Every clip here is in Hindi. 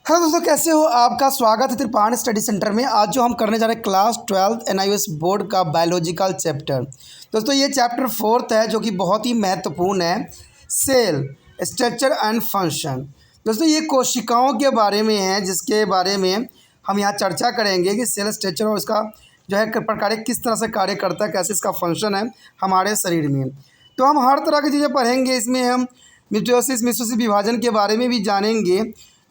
हेलो दोस्तों, कैसे हो? आपका स्वागत है त्रिपाण स्टडी सेंटर में। आज जो हम करने जा रहे हैं क्लास 12 एनआईओएस बोर्ड का बायोलॉजिकल चैप्टर। दोस्तों ये चैप्टर 4 है जो कि बहुत ही महत्वपूर्ण है। Cell structure and function. दोस्तों ये कोशिकाओं के बारे में है, जिसके बारे में हम यहाँ चर्चा करेंगे कि सेल स्ट्रक्चर और इसका जो है प्रकार किस तरह से कार्य करता है, कैसे इसका फंक्शन है हमारे शरीर में। तो हम हर तरह की चीज़ें पढ़ेंगे इसमें। हम मिटोसिस मिसोसिस विभाजन के बारे में भी जानेंगे,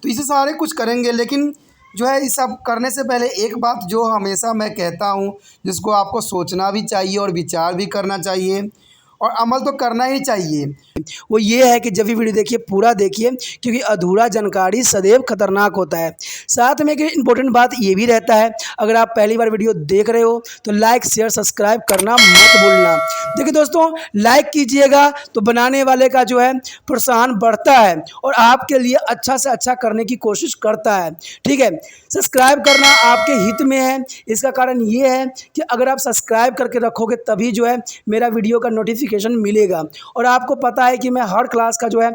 तो इसे सारे कुछ करेंगे। लेकिन जो है इस सब करने से पहले एक बात जो हमेशा मैं कहता हूँ, जिसको आपको सोचना भी चाहिए और विचार भी करना चाहिए और अमल तो करना ही चाहिए, वो ये है कि जब भी वीडियो देखिए पूरा देखिए, क्योंकि अधूरा जानकारी सदैव खतरनाक होता है। साथ में एक इम्पोर्टेंट बात ये भी रहता है, अगर आप पहली बार वीडियो देख रहे हो तो लाइक शेयर सब्सक्राइब करना मत भूलना। देखिए दोस्तों, लाइक कीजिएगा तो बनाने वाले का जो है प्रोत्साहन बढ़ता है और आपके लिए अच्छा से अच्छा करने की कोशिश करता है। ठीक है, सब्सक्राइब करना आपके हित में है। इसका कारण ये है कि अगर आप सब्सक्राइब करके रखोगे तभी जो है मेरा वीडियो का नोटिफिकेशन मिलेगा। और आपको पता है कि मैं हर क्लास का जो है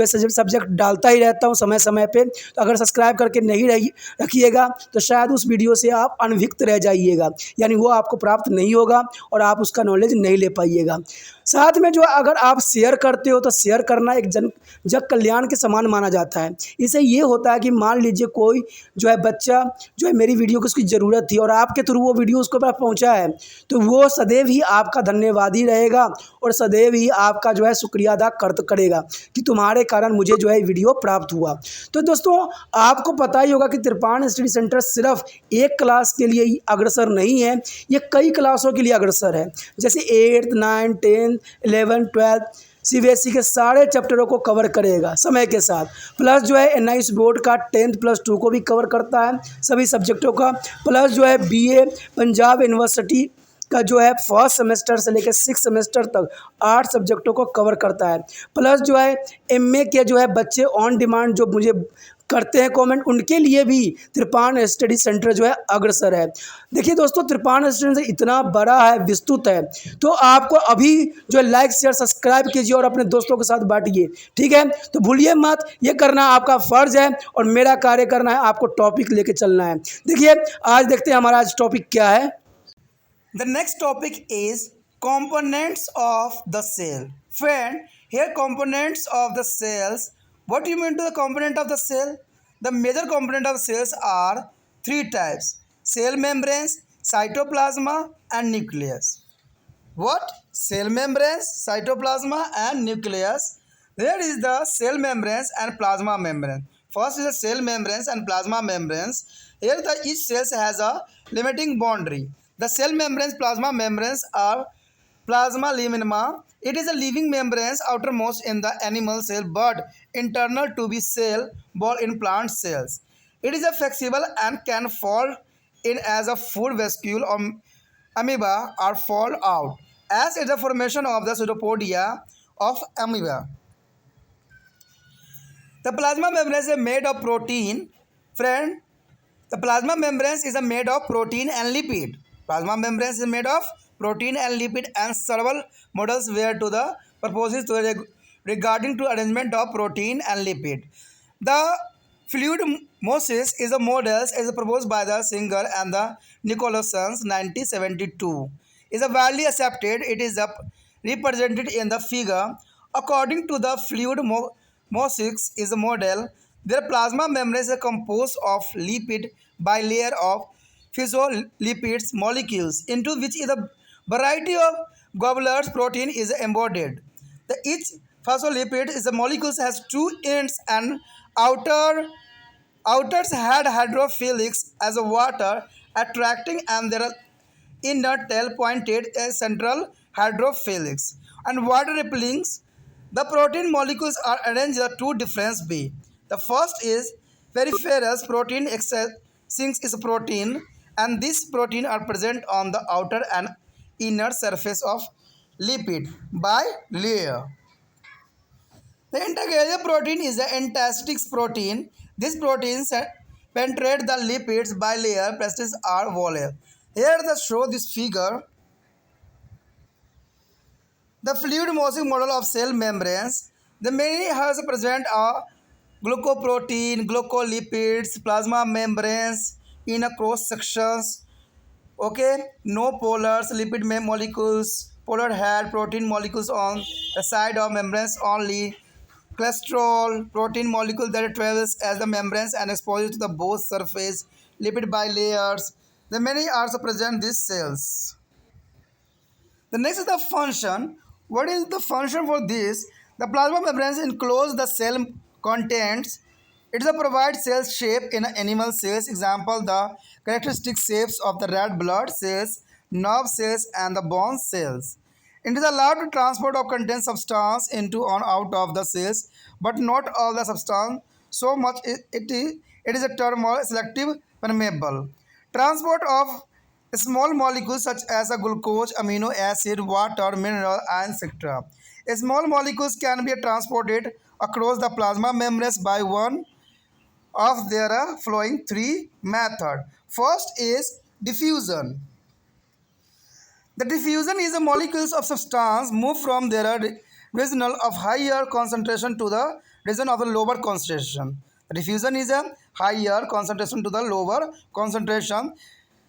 सब्जेक्ट डालता ही रहता हूँ समय समय पे। तो अगर सब्सक्राइब करके नहीं रखिएगा तो शायद उस वीडियो से आप अनभिज्ञ रह जाइएगा, यानी वो आपको प्राप्त नहीं होगा और आप उसका नॉलेज नहीं ले पाइएगा। साथ में जो अगर आप शेयर करते हो तो शेयर करना एक जग कल्याण के समान माना जाता है। इससे ये होता है कि मान लीजिए कोई जो है बच्चा जो है मेरी वीडियो की उसकी ज़रूरत थी और आपके थ्रू वो वीडियो उसको पास पहुंचा है, तो वो सदैव ही आपका धन्यवादी रहेगा और सदैव ही आपका जो है शुक्रिया अदा करेगा कि तुम्हारे कारण मुझे जो है वीडियो प्राप्त हुआ। तो दोस्तों आपको पता ही होगा कि त्रिपाण स्टडी सेंटर सिर्फ एक क्लास के लिए ही अग्रसर नहीं है, ये कई क्लासों के लिए अग्रसर है। जैसे 8th 9th 10th 11th 12th CBSE के सारे चैप्टरों को कवर करेगा समय के साथ। प्लस जो है एनआईओएस बोर्ड का 10th+2 को भी कवर करता है, सभी सब्जेक्टों का। प्लस जो है बीए पंजाब यूनिवर्सिटी का जो है फर्स्ट सेमेस्टर से लेकर 6th सेमेस्टर तक 8 सब्जेक्टों को कवर करता है। प्लस जो है एमए के जो है बच्चे ऑन डिमांड जो मुझे करते हैं कमेंट, उनके लिए भी त्रिपाण स्टडी सेंटर जो है अग्रसर है। देखिए दोस्तों, त्रिपाण स्टडी सेंटर इतना बड़ा है, विस्तृत है, तो आपको अभी जो है लाइक शेयर सब्सक्राइब कीजिए और अपने दोस्तों के साथ बांटिए। ठीक है, तो भूलिए मत, ये करना आपका फ़र्ज है और मेरा कार्य करना है आपको टॉपिक लेके चलना है। देखिए आज देखते हैं हमारा आज टॉपिक क्या है। The next topic is components of the cell. Friend, here components of the cells. What do you mean to the component of the cell? The major component of cells are three types: cell membranes, cytoplasma, and nucleus. What? Cell membranes, cytoplasma, and nucleus. There is the cell membranes and plasma membrane. First is the cell membranes and plasma membranes. Here each cell has a limiting boundary. The cell membranes, plasma membranes are plasma lamina. It is a living membranes outermost in the animal cell but internal to be cell wall in plant cells. It is a flexible and can fall in as a food vesicule or amoeba or fall out as is the formation of the pseudopodia of amoeba. The plasma membrane is made of protein. Friend, the plasma membrane is made of protein and lipid. Plasma membrane is made of protein and lipid, and several models were to the purposes regarding to arrangement of protein and lipid. The fluid mosaic is a model is proposed by the Singer and the Nicholsons 1972. Is a widely accepted. It is represented in the figure. According to the fluid mosaic is a model, their plasma membrane is composed of lipid bilayer of phospholipids molecules into which is a variety of globular protein is embodied. Each phospholipid is a molecules has two ends and outers had hydrophilics as a water attracting and their inner tail pointed a central hydrophilics and water repelling. The protein molecules are arranged in two different ways. The first is peripherous protein since is a protein, and these protein are present on the outer and inner surface of lipid bilayer. The integrated protein is the intrinsic protein. This protein penetrate the lipids bilayer plastics are volar. Here they show this figure. The fluid mosaic model of cell membranes. The many has present a glycoprotein, glycolipids, plasma membranes in a cross sections. Okay, no polars, lipid molecules, polar head, protein molecules on the side of membranes only. Cholesterol, protein molecule that travels as the membranes and exposes to the both surface, lipid bilayers. The many are also present in these cells. The next is the function. What is the function for this? The plasma membranes enclose the cell contents. It is a provide cell shape in animal cells. Example, the characteristic shapes of the red blood cells, nerve cells, and the bone cells. It is allowed to transport of contained substance into and out of the cells, but not all the substance. So much it is a term or selective permeable. Transport of small molecules such as a glucose, amino acid, water, mineral, and etc. Small molecules can be transported across the plasma membranes by one of their following three methods. First is diffusion. The diffusion is the molecules of substance move from their region of higher concentration to the region of the lower concentration. The diffusion is a higher concentration to the lower concentration.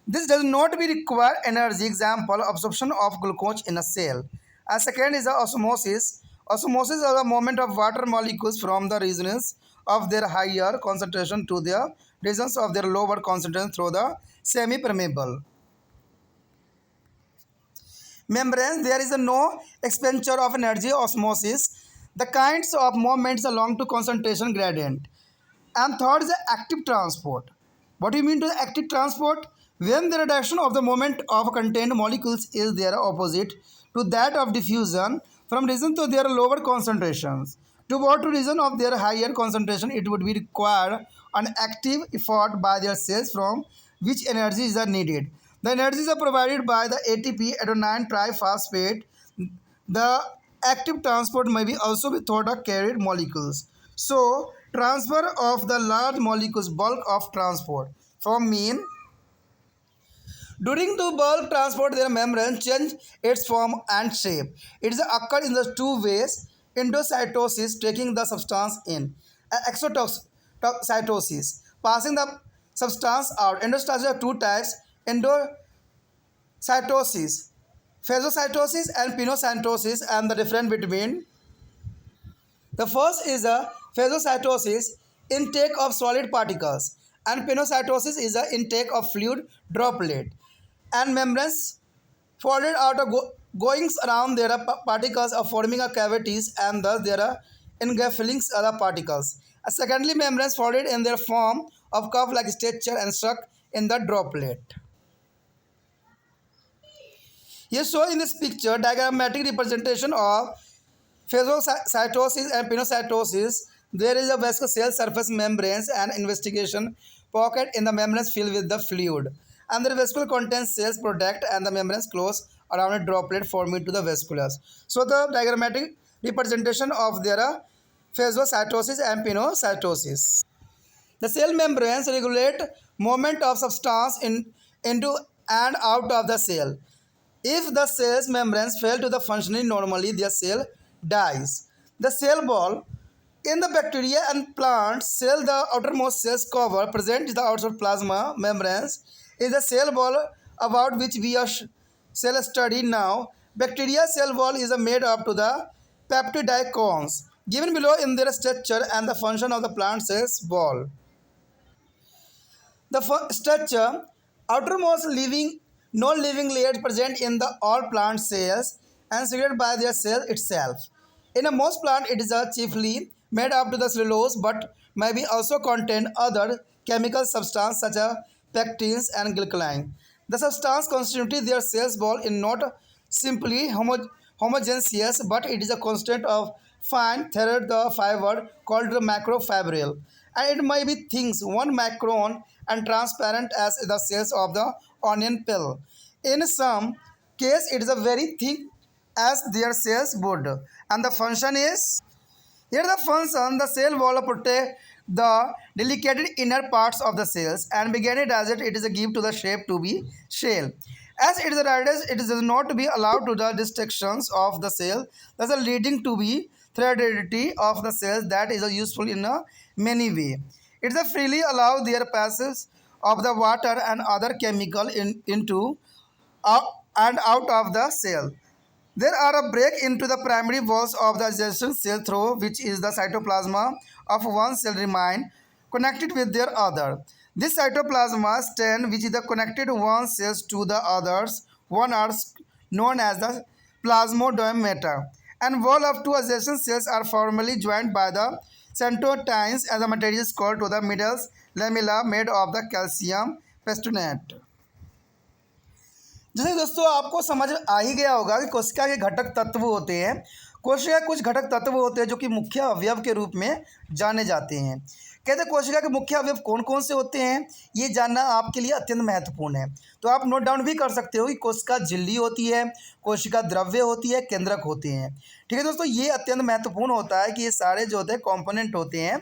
This does not be require energy. Example, absorption of glucose in a cell. And second is the osmosis. Osmosis is the movement of water molecules from the regions of their higher concentration to the regions of their lower concentration through the semi-permeable membranes. There is no expenditure of energy. Osmosis, the kinds of movements along to concentration gradient. And third is the active transport. What do you mean to the active transport? When the reduction of the moment of contained molecules is their opposite to that of diffusion from region to their lower concentrations. To go to region of their higher concentration, it would be required an active effort by their cells from which energies are needed. The energies are provided by the ATP adenine triphosphate. The active transport may be also be thought of carried molecules. So, transfer of the large molecules, bulk of transport from mean. During the bulk transport, their membrane change its form and shape. It is occurred in the two ways: endocytosis, taking the substance in, and exocytosis, passing the substance out. Endocytosis are two types: endocytosis, phagocytosis, and pinocytosis, and the difference between. The first is a phagocytosis, intake of solid particles, and pinocytosis is the intake of fluid droplet and membranes folded out of goings around their particles of forming a cavities and thus there are engulfing other particles. Secondly, membranes folded in their form of cup-like structure and stuck in the droplet. Here shown in this picture, diagrammatic representation of phagocytosis and pinocytosis. There is a vascular cell surface membranes and investigation pocket in the membranes filled with the fluid. And the vesicle contains cells product and the membranes close around a droplet forming to the vasculars. So the diagrammatic representation of their phagocytosis and pinocytosis. The cell membranes regulate movement of substance into and out of the cell. If the cell's membranes fail to the functioning normally, the cell dies. The cell wall in the bacteria and plants cell, the outermost cells cover present the outside plasma membranes is the cell wall about which we are cell study now. Bacteria cell wall is made up to the peptide cones given below in their structure and the function of the plant cells wall. The structure, outermost living, non-living layers present in the all plant cells and secreted by their cell itself. In a most plant, it is chiefly made up to the cellulose, but may be also contain other chemical substances such as pectins and glycolin. The substance constituting their cells wall is not simply homogeneous, but it is a constant of fine thread the fiber called the macrofibril, and it may be things 1 micron and transparent as the cells of the onion peel. In some case, it is a very thick as their cells would, and the function is here the function the cell wall protect the delicate inner parts of the cells and begin it as it is a give to the shape to be shell. As it is a radius, it is not to be allowed to the distractions of the cell, thus leading to be threadedity of the cells that is useful in many way. It's a freely allow their passage of the water and other chemical into and out of the cell. There are a break into the primary walls of the adjacent cell through which is the cytoplasma of one cell remain connected with their other. This cytoplasma strand which is the connected one cells to the others one are known as the plasmodiameter, and wall of two adjacent cells are formally joined by the centrotimes as the material is called to the middle lamella made of the calcium pestonate. जैसे दोस्तों आपको समझ आ ही गया होगा कि कोशिका के घटक तत्व होते हैं। कोशिका कुछ घटक तत्व होते हैं जो कि मुख्य अवयव के रूप में जाने जाते हैं। कहते हैं कोशिका के मुख्य अवयव कौन कौन से होते हैं, ये जानना आपके लिए अत्यंत महत्वपूर्ण है। तो आप नोट डाउन भी कर सकते हो कि कोशिका झिल्ली होती है, कोशिका द्रव्य होती है, केंद्रक होते हैं। ठीक है दोस्तों, ये अत्यंत महत्वपूर्ण होता है कि ये सारे जो होते हैं कॉम्पोनेंट होते हैं।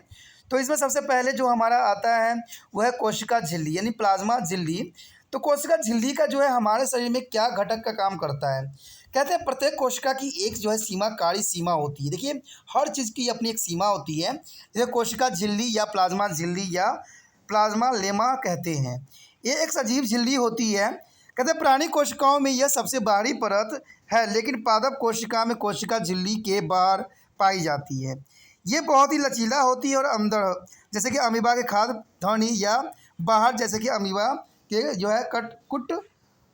तो इसमें सबसे पहले जो हमारा आता है वह है कोशिका झिल्ली यानी प्लाज्मा झिल्ली। तो कोशिका झिल्ली का जो है हमारे शरीर में क्या घटक का काम करता है। कहते हैं प्रत्येक कोशिका की एक जो है सीमाकारी सीमा होती है। देखिए हर चीज़ की अपनी एक सीमा होती है, जैसे कोशिका झिल्ली या प्लाज्मा झिल्ली या प्लाज्मा लेमा कहते हैं। ये एक सजीव झिल्ली होती है। कहते हैं प्राणी कोशिकाओं में यह सबसे बाहरी परत है, लेकिन पादप कोशिका में कोशिका झिल्ली के बाहर पाई जाती है। ये बहुत ही लचीला होती है और अंदर जैसे कि अमीबा के खाद्य ध्वनि या बाहर जैसे कि अमीबा के जो है कुट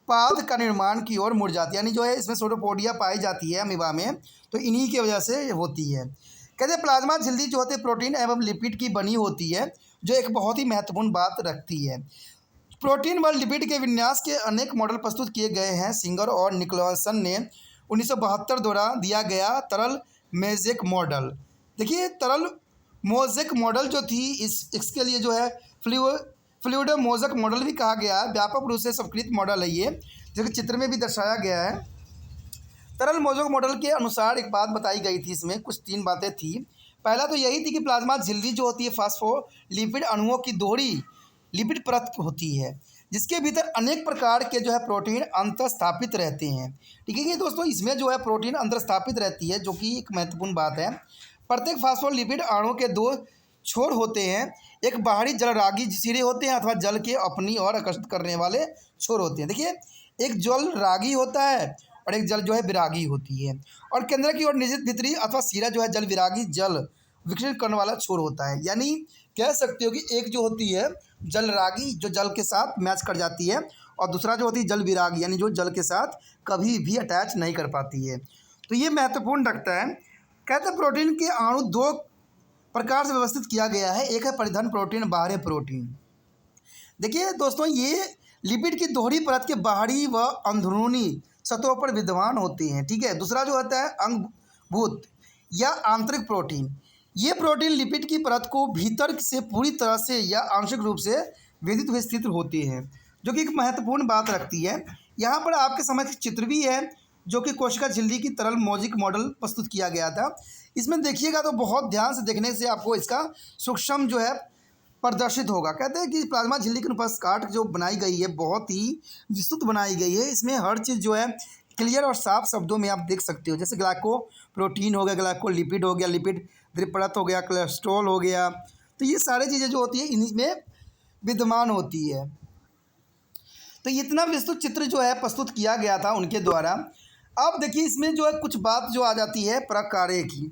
पाद का निर्माण की ओर मुड़ जाती है, यानी जो है इसमें सोटोपोडिया पाई जाती है अमीबा में, तो इन्हीं की वजह से होती है। कहते हैं प्लाज्मा झिल्ली जो होती है प्रोटीन एवं लिपिड की बनी होती है, जो एक बहुत ही महत्वपूर्ण बात रखती है। प्रोटीन व लिपिड के विन्यास के अनेक मॉडल प्रस्तुत किए गए हैं। सिंगर और निकोलसन ने 1972 द्वारा दिया गया तरल मोज़ेक मॉडल। देखिए तरल मोज़ेक मॉडल जो थी इसके लिए जो है फ्लूइड मोज़ेक मॉडल भी कहा गया है। व्यापक रूप से स्वीकृत मॉडल है ये, जो कि चित्र में भी दर्शाया गया है। तरल मोज़ेक मॉडल के अनुसार एक बात बताई गई थी, इसमें कुछ 3 बातें थी। पहला तो यही थी कि प्लाज्मा झिल्ली जो होती है फास्फोलिपिड अणुओं की दोहरी लिपिड परत होती है, जिसके भीतर अनेक प्रकार के जो है प्रोटीन अंतर्स्थापित रहते हैं। ठीक है दोस्तों, इसमें जो है प्रोटीन अंतर्स्थापित रहती है, जो कि एक महत्वपूर्ण बात है। प्रत्येक फास्फोलिपिड अणु के 2 छोर होते हैं, एक बाहरी जलरागी सिरे होते हैं अथवा जल के अपनी ओर आकर्षित करने वाले छोर होते हैं। देखिए एक जल रागी होता है और एक जल जो है विरागी होती है, और केंद्र की ओर निश्चित भीतरी अथवा सिरा जो है जल विरागी जल विकसित करने वाला छोर होता है। यानी कह सकते हो कि एक जो होती है जल रागी जो जल के साथ मैच कर जाती है, और दूसरा जो होती है जल विरागी यानी जो जल के साथ कभी भी अटैच नहीं कर पाती है। तो ये महत्वपूर्ण रखता है। कहते हैं प्रोटीन के अणु 2 प्रकार से व्यवस्थित किया गया है, एक है परिधन प्रोटीन, बाहरी प्रोटीन। देखिए दोस्तों ये लिपिड की दोहरी परत के बाहरी व अंदरूनी सतहों पर विद्यमान होते हैं। ठीक है, दूसरा जो होता है अंगभूत या आंतरिक प्रोटीन। ये प्रोटीन लिपिड की परत को भीतर से पूरी तरह से या आंशिक रूप से विदित हुए स्थित होते हैं, जो कि एक महत्वपूर्ण बात रखती है। यहाँ पर आपके समक्ष चित्र भी है, जो कि कोशिका झिल्ली की तरल मोज़ेक मॉडल प्रस्तुत किया गया था। इसमें देखिएगा तो बहुत ध्यान से देखने से आपको इसका सूक्ष्म जो है प्रदर्शित होगा। कहते हैं कि प्लाज्मा झिल्ली के अनुपात काट जो बनाई गई है बहुत ही विस्तृत बनाई गई है। इसमें हर चीज़ जो है क्लियर और साफ शब्दों में आप देख सकते हो, जैसे ग्लाइको प्रोटीन हो गया, ग्लाइकोलिपिड हो गया, लिपिड द्विपरत हो गया, कोलेस्ट्रॉल हो गया। तो ये सारी चीज़ें जो होती है इनमें विद्यमान होती है। तो इतना विस्तृत चित्र जो है प्रस्तुत किया गया था उनके द्वारा। अब देखिए इसमें जो है कुछ बात जो आ जाती है प्रकार्य की।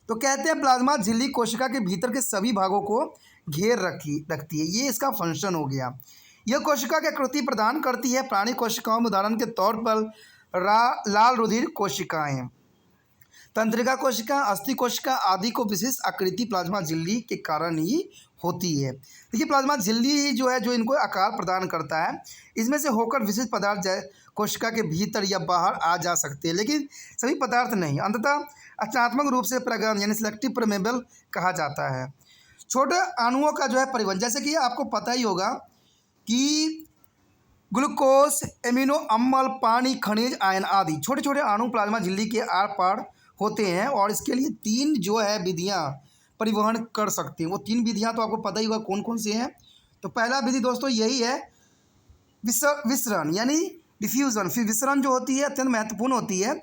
तो कहते हैं प्लाज्मा झिल्ली कोशिका के भीतर के सभी भागों को घेर रखती है, ये इसका फंक्शन हो गया। यह कोशिका की आकृति प्रदान करती है। प्राणी कोशिकाओं में उदाहरण के तौर पर लाल रुधिर कोशिकाएं, तंत्रिका कोशिका, अस्थि कोशिका आदि को विशिष्ट आकृति प्लाज्मा झिल्ली के कारण ही होती है। देखिए प्लाज्मा झिल्ली ही जो है जो इनको आकार प्रदान करता है। इसमें से होकर विशिष्ट पदार्थ कोशिका के भीतर या बाहर आ जा सकते हैं, लेकिन सभी पदार्थ नहीं। अंततः रचनात्मक रूप से प्रगम यानी सिलेक्टिव परमेबल कहा जाता है। छोटे अणुओं का जो है परिवहन, जैसे कि आपको पता ही होगा कि ग्लूकोज, एमिनो अम्ल, पानी, खनिज, आयन आदि छोटे छोटे अणु प्लाज्मा झिल्ली के आर पार होते हैं, और इसके लिए 3 जो है विधियाँ परिवहन कर सकते हैं। वो 3 विधियाँ तो आपको पता ही होगा कौन कौन सी हैं। तो पहला विधि दोस्तों यही है विसरण यानी डिफ्यूज़न। फिर विसरण जो होती है अत्यंत महत्वपूर्ण होती है।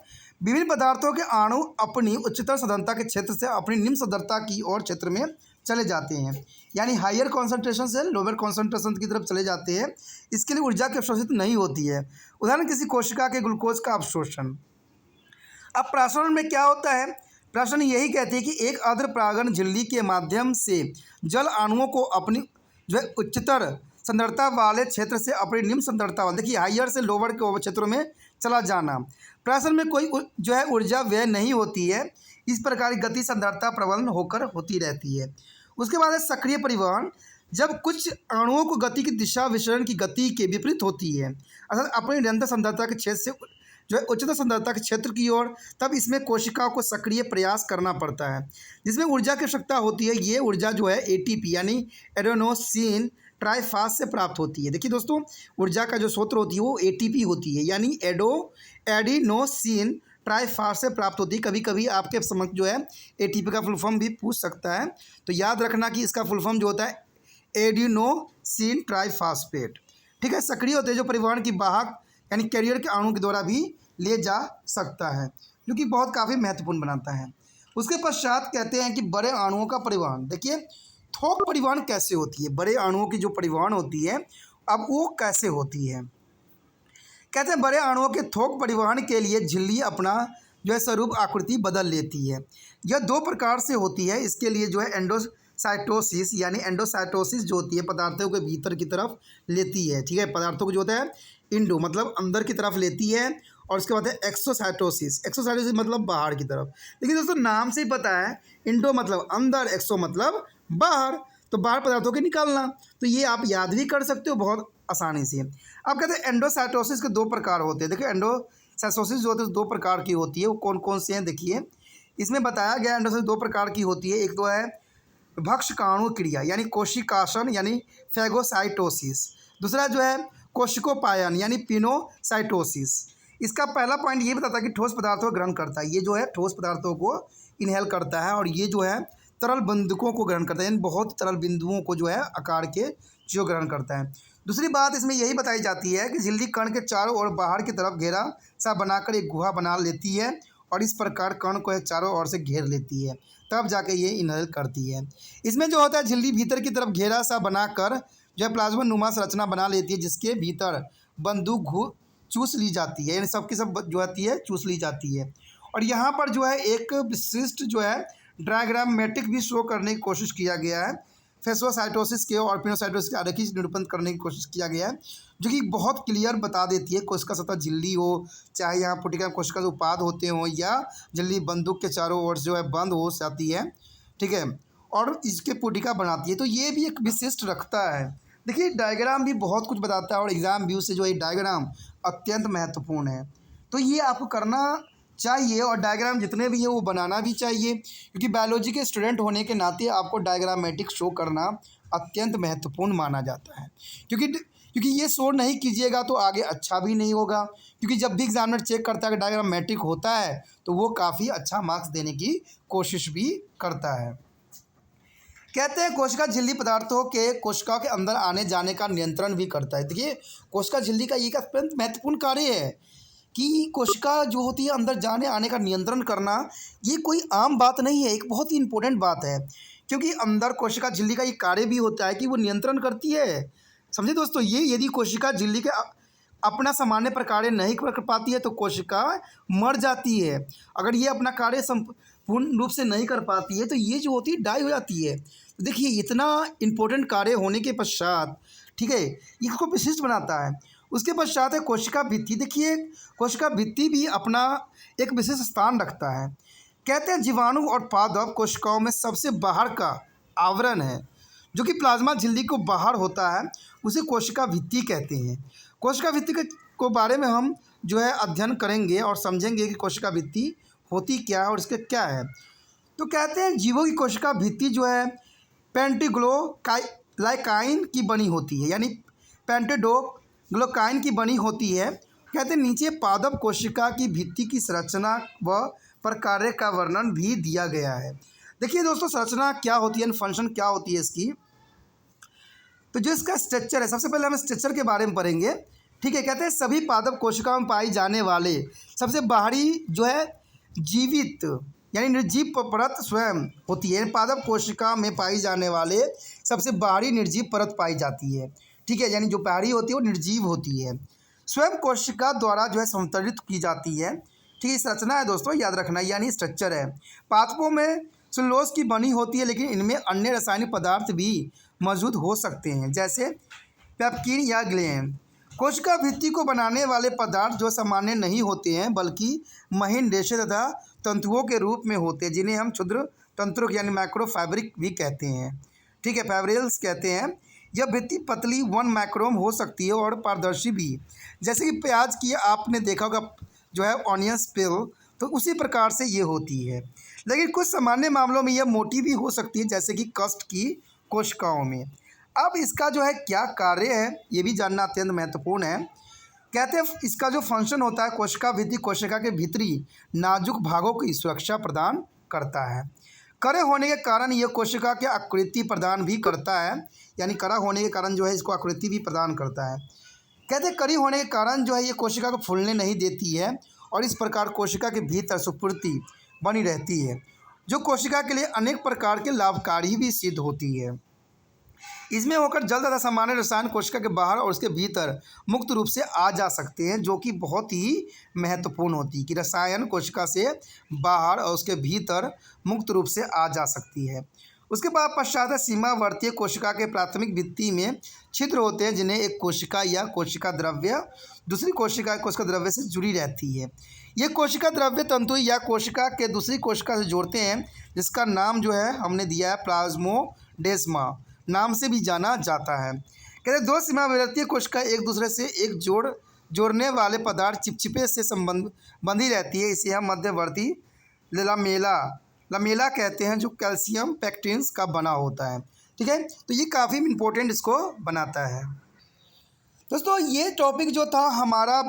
विभिन्न पदार्थों के अणु अपनी उच्चतर सांद्रता के क्षेत्र से अपनी निम्न सांद्रता की ओर क्षेत्र में चले जाते हैं, यानी हायर कॉन्सेंट्रेशन से लोअर कॉन्सेंट्रेशन की तरफ चले जाते हैं। इसके लिए ऊर्जा की अवशोषित नहीं होती है। उदाहरण किसी कोशिका के ग्लूकोज का अवशोषण। अब प्रासरण में क्या होता है? प्रासरण यही कहते हैं कि एक आर्द्र परागण झिल्ली के माध्यम से जल अणुओं को अपनी जो है उच्चतर सांद्रता वाले क्षेत्र से अपनी निम्न सांद्रता वाले, देखिए हाइयर से लोअर के क्षेत्रों में चला जाना। प्रासरण में कोई जो है ऊर्जा व्यय नहीं होती है। इस प्रकार की गति सांद्रता प्रबल होकर होती रहती है। उसके बाद है सक्रिय परिवहन। जब कुछ अणुओं को गति की दिशा विचरण की गति के विपरीत होती है, अर्थात अपनी निरंतर सांद्रता के क्षेत्र से जो है उच्चतर सांद्रता के क्षेत्र की ओर, तब इसमें कोशिकाओं को सक्रिय प्रयास करना पड़ता है, जिसमें ऊर्जा की आवश्यकता होती है। ये ऊर्जा जो है एटीपी यानी एडेनोसिन ट्राइफास से प्राप्त होती है। देखिए दोस्तों, ऊर्जा का जो स्रोत होती है वो एटीपी होती है, यानी एडिनोसिन ट्राइफास से प्राप्त होती है। कभी कभी आपके समझ जो है एटीपी का फुल फॉर्म भी पूछ सकता है, तो याद रखना कि इसका फुल फॉर्म जो होता है एडिनोसिन ट्राइफास्फेट। ठीक है, सक्रिय होते हैं जो परिवहन की वाहक यानी कैरियर के अणु के द्वारा भी ले जा सकता है, जो कि बहुत काफ़ी महत्वपूर्ण बनाता है। उसके पश्चात कहते हैं कि बड़े अणुओं का परिवहन। देखिए थोक परिवहन कैसे होती है, बड़े अणुओं की जो परिवहन होती है अब वो कैसे होती है। कहते हैं बड़े अणुओं के थोक परिवहन के लिए झिल्ली अपना जो है स्वरूप आकृति बदल लेती है। यह दो प्रकार से होती है। इसके लिए जो है एंडोसाइटोसिस यानी एंडोसाइटोसिस जो होती है पदार्थों के भीतर की तरफ लेती है। ठीक है, पदार्थों को जो होता है इंडो मतलब अंदर की तरफ लेती है, और उसके बाद है एक्सोसाइटोसिस। एक्सोसाइटोसिस मतलब बाहर की तरफ। देखिए दोस्तों, नाम से ही पता है, इंडो मतलब अंदर, एक्सो मतलब बाहर, तो बाहर पदार्थों के निकालना। तो ये आप याद भी कर सकते हो बहुत आसानी से। अब कहते हैं एंडोसाइटोसिस के दो प्रकार होते हैं। देखिए एंडोसाइटोसिस जो होती है दो प्रकार की होती है। वो कौन कौन से हैं देखिए, इसमें बताया गया एंडोसाइटोसिस दो प्रकार की होती है। एक तो है भक्षकाणु क्रिया यानी कोशिकाशन यानी फैगोसाइटोसिस। दूसरा जो है कोशिकोपायन यानी पिनोसाइटोसिस। इसका पहला पॉइंट ये बताता है कि ठोस पदार्थों को ग्रहण करता है। ये जो है ठोस पदार्थों को इनहेल करता है, और ये जो है तरल बिंदुओं को ग्रहण करता है, यानी बहुत तरल बिंदुओं को जो है आकार के जो ग्रहण करता है। दूसरी बात इसमें यही बताई जाती है कि झिल्ली कण के चारों ओर बाहर की तरफ घेरा सा बनाकर एक गुहा बना लेती है, और इस प्रकार कण को चारों ओर से घेर लेती है, तब जाके ये इनहेल करती है। इसमें जो होता है झिल्ली भीतर की तरफ घेरा सा बनाकर जो है प्लाज्मा नुमा संरचना बना लेती है, जिसके भीतर बंदूक चूस ली जाती है, यानी सबकी सब जो आती है चूस ली जाती है। और यहाँ पर जो है एक विशिष्ट जो है डायग्रामेटिक भी शो करने की कोशिश किया गया है। फेगोसाइटोसिस के और पिनोसाइटोसिस के आरेखी निरूपण करने की कोशिश किया गया है, जो कि बहुत क्लियर बता देती है। कोशिका सतह झिल्ली हो, चाहे यहाँ पुटिका कोशिका के उपाद होते हों, या झिल्ली बंदूक के चारों ओर जो है बंद हो जाती है, ठीक है, और इसके पुटिका बनाती है, तो ये भी एक विशिष्ट रखता है। देखिए डायग्राम भी बहुत कुछ बताता है, और एग्ज़ाम व्यू से जो है डायग्राम अत्यंत महत्वपूर्ण है, तो ये आपको करना चाहिए, और डायग्राम जितने भी है वो बनाना भी चाहिए, क्योंकि बायोलॉजी के स्टूडेंट होने के नाते आपको डायग्रामेटिक शो करना अत्यंत महत्वपूर्ण माना जाता है। क्योंकि ये शो नहीं कीजिएगा तो आगे अच्छा भी नहीं होगा, क्योंकि जब भी एग्जामिनर चेक करता है कि डायग्रामेटिक होता है तो वो काफ़ी अच्छा मार्क्स देने की कोशिश भी करता है। कहते हैं कोशिका झिल्ली पदार्थों के कोशिकाओं के अंदर आने जाने का नियंत्रण भी करता है। देखिए कोशिका झिल्ली का एक अत्यंत महत्वपूर्ण कार्य है कि कोशिका जो होती है अंदर जाने आने का नियंत्रण करना। ये कोई आम बात नहीं है, एक बहुत ही इंपॉर्टेंट बात है, क्योंकि अंदर कोशिका झिल्ली का ये कार्य भी होता है कि वो नियंत्रण करती है। समझे दोस्तों, ये यदि कोशिका झिल्ली के अपना सामान्य कार्य नहीं कर पाती है तो कोशिका मर जाती है। अगर ये अपना कार्य पूर्ण रूप से नहीं कर पाती है तो ये जो होती है डाई हो जाती है। तो देखिए इतना इम्पोर्टेंट कार्य होने के पश्चात, ठीक है, इसको विशिष्ट बनाता है। उसके पश्चात है कोशिका भित्ति। देखिए कोशिका भित्ति भी अपना एक विशेष स्थान रखता है। कहते हैं जीवाणु और पादप कोशिकाओं में सबसे बाहर का आवरण है, जो कि प्लाज्मा झिल्ली को बाहर होता है, उसे कोशिका भित्ति कहते हैं। कोशिका भित्ति को बारे में हम जो है अध्ययन करेंगे और समझेंगे कि कोशिका भित्ति होती क्या है और इसके क्या है। तो कहते हैं जीवों की कोशिका भित्ति जो है पेंटिग्लोकाइन की बनी होती है, यानी पेंटिडोग्लोकाइन की बनी होती है। कहते हैं नीचे पादप कोशिका की भित्ति की संरचना व प्रकार्य का वर्णन भी दिया गया है। देखिए दोस्तों संरचना क्या होती है, फंक्शन क्या होती है इसकी। तो जो इसका स्ट्रक्चर है, सबसे पहले हम स्ट्रक्चर के बारे में पढ़ेंगे, ठीक है। कहते हैं सभी पादप कोशिकाओं में पाई जाने वाले सबसे बाहरी जो है जीवित यानी निर्जीव परत स्वयं होती है। पादप कोशिका में पाई जाने वाले सबसे बाहरी निर्जीव परत पाई जाती है। ठीक है, यानी जो बाहरी होती है वो निर्जीव होती है, स्वयं कोशिका द्वारा जो है संतरित की जाती है। ठीक है, इस रचना है दोस्तों, याद रखना, यानी स्ट्रक्चर है। पादपों में सेलुलोज की बनी होती है, लेकिन इनमें अन्य रासायनिक पदार्थ भी मौजूद हो सकते हैं, जैसे पेप्किन या ग्लेन। कोशिका भित्ति को बनाने वाले पदार्थ जो सामान्य नहीं होते हैं, बल्कि महीन रेशे तथा तंतुओं के रूप में होते हैं, जिन्हें हम क्षुद्र तंत्रों यानी माइक्रोफैब्रिक भी कहते हैं। ठीक है, फैब्रिल्स कहते हैं। यह भित्ति पतली 1 माइक्रोन हो सकती है और पारदर्शी भी, जैसे कि प्याज की आपने देखा होगा जो है ऑनियंस पिल, तो उसी प्रकार से ये होती है। लेकिन कुछ सामान्य मामलों में यह मोटी भी हो सकती है, जैसे कि कष्ट की कोशिकाओं में। अब इसका जो है क्या कार्य है ये भी जानना अत्यंत महत्वपूर्ण है। कहते हैं इसका जो फंक्शन होता है, कोशिका भित्ति कोशिका के भीतरी नाजुक भागों की सुरक्षा प्रदान करता है। कड़े होने के कारण यह कोशिका के आकृति प्रदान भी करता है, यानी कड़ा होने के कारण जो है इसको आकृति भी प्रदान करता है। कहते हैं कड़ी होने के कारण जो है ये कोशिका को फूलने नहीं देती है और इस प्रकार कोशिका के भीतर सुपूर्ति बनी रहती है, जो कोशिका के लिए अनेक प्रकार के लाभकारी भी सिद्ध होती है। इसमें होकर जल तथा सामान्य रसायन कोशिका के बाहर और उसके भीतर मुक्त रूप से आ जा सकते हैं, जो कि बहुत ही महत्वपूर्ण होती है कि रसायन कोशिका से बाहर और उसके भीतर मुक्त रूप से आ जा सकती है। उसके बाद पश्चात सीमावर्तीय कोशिका के प्राथमिक भित्ति में छिद्र होते हैं, जिन्हें एक कोशिका या कोशिका द्रव्य दूसरी कोशिका द्रव्य से जुड़ी रहती है। ये कोशिका द्रव्य तंतु या कोशिका के दूसरी कोशिका से जोड़ते हैं, जिसका नाम जो है हमने दिया है प्लाज्मोडेस्मा नाम से भी जाना जाता है। कहते हैं दो सीमावर्तीय कोशिका एक दूसरे से एक जोड़ने वाले पदार्थ चिपचिपे से बंधी रहती है। इसे हम मध्यवर्ती लमेला कहते हैं, जो कैल्शियम पेक्टिन्स का बना होता है। ठीक है, तो ये काफ़ी इम्पोर्टेंट इसको बनाता है। दोस्तों ये टॉपिक जो था हमारा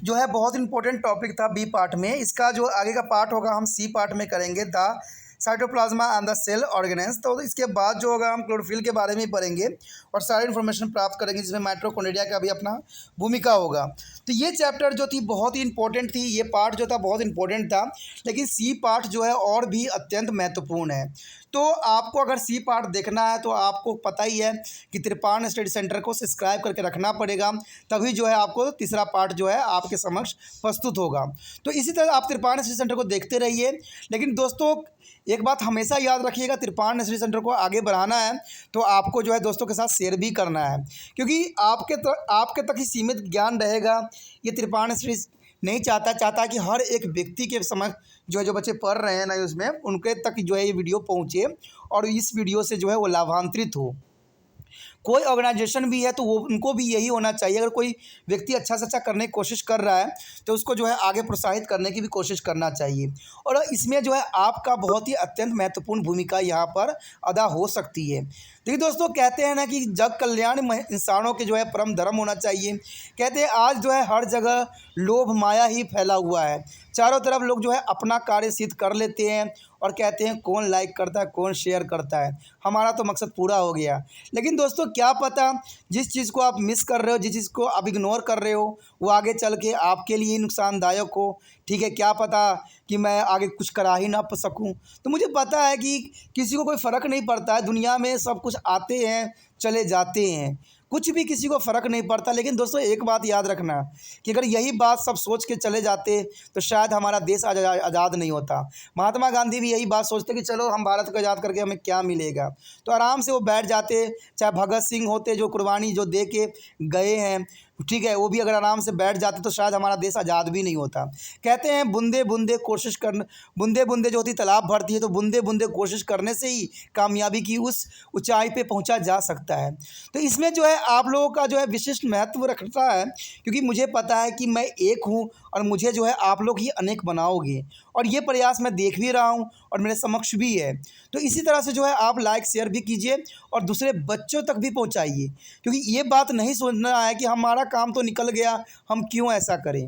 जो है बहुत इंपॉर्टेंट टॉपिक था बी पार्ट में। इसका जो आगे का पार्ट होगा हम सी पार्ट में करेंगे, the cytoplasm and the cell organelles. तो इसके बाद जो होगा हम क्लोरोफिल के बारे में पढ़ेंगे और सारी इन्फॉर्मेशन प्राप्त करेंगे, जिसमें माइटोकॉन्ड्रिया का भी अपना भूमिका होगा। तो ये चैप्टर जो थी बहुत ही इंपॉर्टेंट थी, ये पार्ट जो था बहुत इंपॉर्टेंट था, लेकिन सी पार्ट जो है और भी अत्यंत महत्वपूर्ण है। तो आपको अगर सी पार्ट देखना है तो आपको पता ही है कि त्रिपाण स्टडी सेंटर को सब्सक्राइब करके रखना पड़ेगा, तभी जो है आपको तीसरा पार्ट जो है आपके समक्ष प्रस्तुत होगा। तो इसी तरह आप त्रिपाण स्टडी सेंटर को देखते रहिए। लेकिन दोस्तों एक बात हमेशा याद रखिएगा, त्रिपाण स्टडी सेंटर को आगे बढ़ाना है तो आपको जो है दोस्तों के साथ शेयर भी करना है, क्योंकि आपके तक ही सीमित ज्ञान रहेगा। ये त्रिपाण स्टडी नहीं चाहता कि हर एक व्यक्ति के समझ जो बच्चे पढ़ रहे हैं ना उसमें उनके तक जो है ये वीडियो पहुँचे और इस वीडियो से जो है वो लाभान्वित हो। कोई ऑर्गेनाइजेशन भी है तो वो उनको भी यही होना चाहिए, अगर कोई व्यक्ति अच्छा से अच्छा करने की कोशिश कर रहा है तो उसको जो है आगे प्रोत्साहित करने की भी कोशिश करना चाहिए। और इसमें जो है आपका बहुत ही अत्यंत महत्वपूर्ण भूमिका यहाँ पर अदा हो सकती है। देखिए दोस्तों कहते हैं ना कि जग कल्याण इंसानों के जो है परम धर्म होना चाहिए। कहते हैं आज जो है हर जगह लोभ माया ही फैला हुआ है, चारों तरफ लोग जो है अपना कार्य सिद्ध कर लेते हैं और कहते हैं कौन लाइक करता है कौन शेयर करता है, हमारा तो मकसद पूरा हो गया। लेकिन दोस्तों क्या पता जिस चीज़ को आप मिस कर रहे हो, जिस चीज़ को आप इग्नोर कर रहे हो वो आगे चल के आपके लिए नुकसानदायक हो। ठीक है, क्या पता कि मैं आगे कुछ करा ही ना सकूं। तो मुझे पता है कि किसी को कोई फ़र्क नहीं पड़ता है, दुनिया में सब कुछ आते हैं चले जाते हैं, कुछ भी किसी को फ़र्क नहीं पड़ता। लेकिन दोस्तों एक बात याद रखना कि अगर यही बात सब सोच के चले जाते तो शायद हमारा देश आज़ाद नहीं होता। महात्मा गांधी भी यही बात सोचते कि चलो हम भारत को आज़ाद करके हमें क्या मिलेगा, तो आराम से वो बैठ जाते। चाहे भगत सिंह होते जो कुर्बानी जो दे के गए हैं, ठीक है, वो भी अगर आराम से बैठ जाते तो शायद हमारा देश आज़ाद भी नहीं होता। कहते हैं बूंदे बूंदे कोशिश कर बूंदे बूंदे जो होती तालाब भरती है, तो बूंदे बूंदे कोशिश करने से ही कामयाबी की उस ऊंचाई पे पहुंचा जा सकता है। तो इसमें जो है आप लोगों का जो है विशिष्ट महत्व रखता है, क्योंकि मुझे पता है कि मैं एक हूं और मुझे जो है आप लोग ही अनेक बनाओगे, और ये प्रयास मैं देख भी रहा हूं और मेरे समक्ष भी है। तो इसी तरह से जो है आप लाइक शेयर भी कीजिए और दूसरे बच्चों तक भी पहुंचाइए, क्योंकि ये बात नहीं सोचना है कि हमारा काम तो निकल गया हम क्यों ऐसा करें।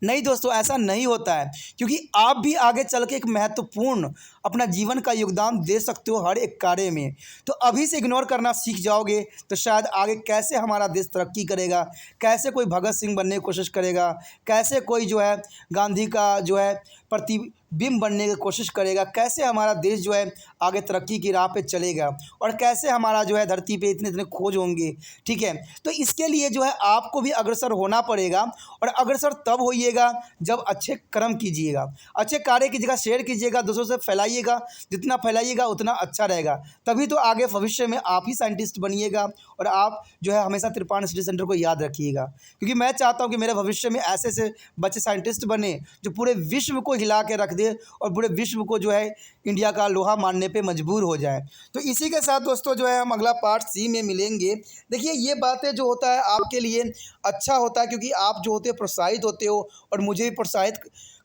नहीं दोस्तों ऐसा नहीं होता है, क्योंकि आप भी आगे चल के एक महत्वपूर्ण अपना जीवन का योगदान दे सकते हो हर एक कार्य में। तो अभी से इग्नोर करना सीख जाओगे तो शायद आगे कैसे हमारा देश तरक्की करेगा, कैसे कोई भगत सिंह बनने की कोशिश करेगा, कैसे कोई जो है गांधी का जो है प्रतिबिंब बनने की कोशिश करेगा, कैसे हमारा देश जो है आगे तरक्की की राह पे चलेगा और कैसे हमारा जो है धरती पे इतने इतने खोज होंगे। ठीक है, तो इसके लिए जो है आपको भी अग्रसर होना पड़ेगा और अग्रसर तब होइएगा जब अच्छे कर्म कीजिएगा, अच्छे कार्य कीजिएगा, शेयर कीजिएगा, दूसरों से फैलाइएगा। जितना फैलाइएगा उतना अच्छा रहेगा, तभी तो आगे भविष्य में आप ही साइंटिस्ट बनिएगा और आप जो है हमेशा त्रिपाण स्टडी सेंटर को याद रखिएगा, क्योंकि मैं चाहता हूँ कि मेरे भविष्य में ऐसे ऐसे बच्चे साइंटिस्ट बने जो पूरे विश्व को हिला के रख दे और पूरे विश्व को जो है इंडिया का लोहा मानने पे मजबूर हो जाए। तो इसी के साथ दोस्तों जो है हम अगला पार्ट सी में मिलेंगे। देखिए ये बातें जो होता है आपके लिए अच्छा होता है, क्योंकि आप जो होते हो प्रोत्साहित होते हो और मुझे भी प्रोत्साहित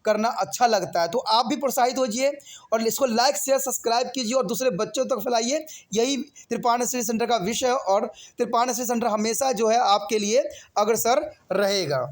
करना अच्छा लगता है, तो आप भी प्रोत्साहित होइए और इसको लाइक शेयर सब्सक्राइब कीजिए और दूसरे बच्चों तक फैलाइए। यही त्रिपाण स्टडी सेंटर का विषय है और त्रिपाण स्टडी सेंटर हमेशा जो है आपके लिए अग्रसर रहेगा।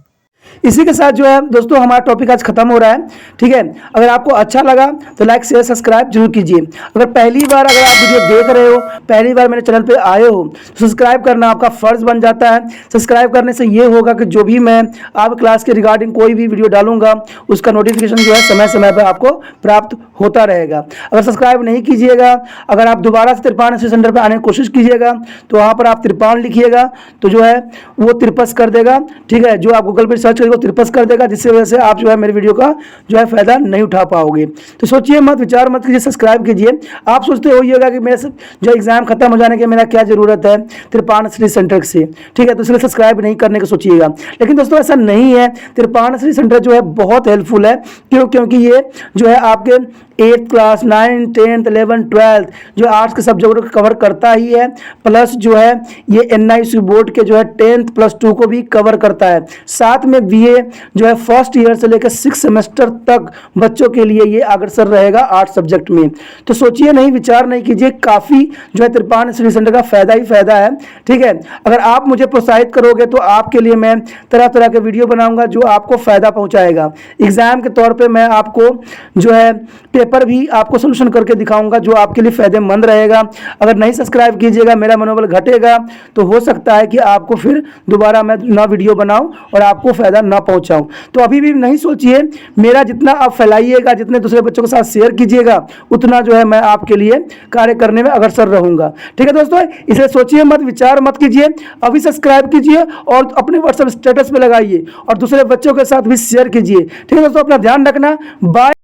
इसी के साथ जो है दोस्तों हमारा टॉपिक आज खत्म हो रहा है। ठीक है, अगर आपको अच्छा लगा तो लाइक शेयर सब्सक्राइब जरूर कीजिए। अगर पहली बार अगर आप वीडियो देख रहे हो, पहली बार मेरे चैनल पे आए हो, तो सब्सक्राइब करना आपका फ़र्ज़ बन जाता है। सब्सक्राइब करने से ये होगा कि जो भी मैं आप क्लास के रिगार्डिंग कोई भी वीडियो डालूंगा उसका नोटिफिकेशन जो है समय समय पर आपको प्राप्त होता रहेगा। अगर सब्सक्राइब नहीं कीजिएगा, अगर आप दोबारा से त्रिपाण स्टडी सेंटर पर आने की कोशिश कीजिएगा तो वहाँ पर आप त्रिपाण लिखिएगा तो जो है वो त्रिपस कर देगा। ठीक है, जो आप गूगल पर सर्च करेंगे त्रिपस कर देगा, जिससे वजह से आप जो है मेरे वीडियो का जो है फायदा नहीं उठा पाओगे। तो सोचिए मत, विचार मत कीजिए, सब्सक्राइब कीजिए। आप सोचते होइएगा कि मेरे जो एग्जाम खत्म हो जाने के मेरा क्या जरूरत है त्रिपाण स्टडी सेंटर से। ठीक है, तो इसलिए सब्सक्राइब नहीं करने का सोचिएगा, लेकिन दोस्तों ऐसा नहीं है। त्रिपाण स्टडी सेंटर जो है बहुत हेल्पफुल है, क्योंकि ये जो है आपके 8th class 9th 10th 11th 12th जो आर्ट्स के सब्जेक्टों को कवर करता ही है, प्लस जो है ये NIC बोर्ड के जो है 10th +2 को भी कवर करता है। साथ में BA जो है फर्स्ट ईयर से लेकर 6 सेमेस्टर तक बच्चों के लिए ये अग्रसर रहेगा आर्ट्स सब्जेक्ट में। तो सोचिए नहीं, विचार नहीं कीजिए, काफ़ी जो है त्रिपाण स्टडी सेंटर का फायदा ही फायदा है। ठीक है, अगर आप मुझे प्रोत्साहित करोगे तो आपके लिए मैं तरह तरह के वीडियो बनाऊंगा जो आपको फ़ायदा पहुंचाएगा। एग्जाम के तौर पे मैं आपको जो है पेपर भी आपको सोल्यूशन करके दिखाऊंगा जो आपके लिए फ़ायदेमंद रहेगा। अगर नहीं सब्सक्राइब कीजिएगा, मेरा मनोबल घटेगा, तो हो सकता है कि आपको फिर दोबारा मैं ना वीडियो बनाऊं और आपको फ़ायदा ना पहुंचाऊं। तो अभी भी नहीं सोचिए, मेरा जितना आप फैलाइएगा, जितने दूसरे बच्चों के साथ शेयर कीजिएगा, उतना जो है मैं आपके लिए कार्य करने में अग्रसर रहूँगा। ठीक है दोस्तों, इसलिए सोचिए मत, विचार मत कीजिए, अभी सब्सक्राइब कीजिए और अपने व्हाट्सएप स्टेटस पर लगाइए और दूसरे बच्चों के साथ भी शेयर कीजिए। ठीक है दोस्तों, अपना ध्यान रखना। बाय।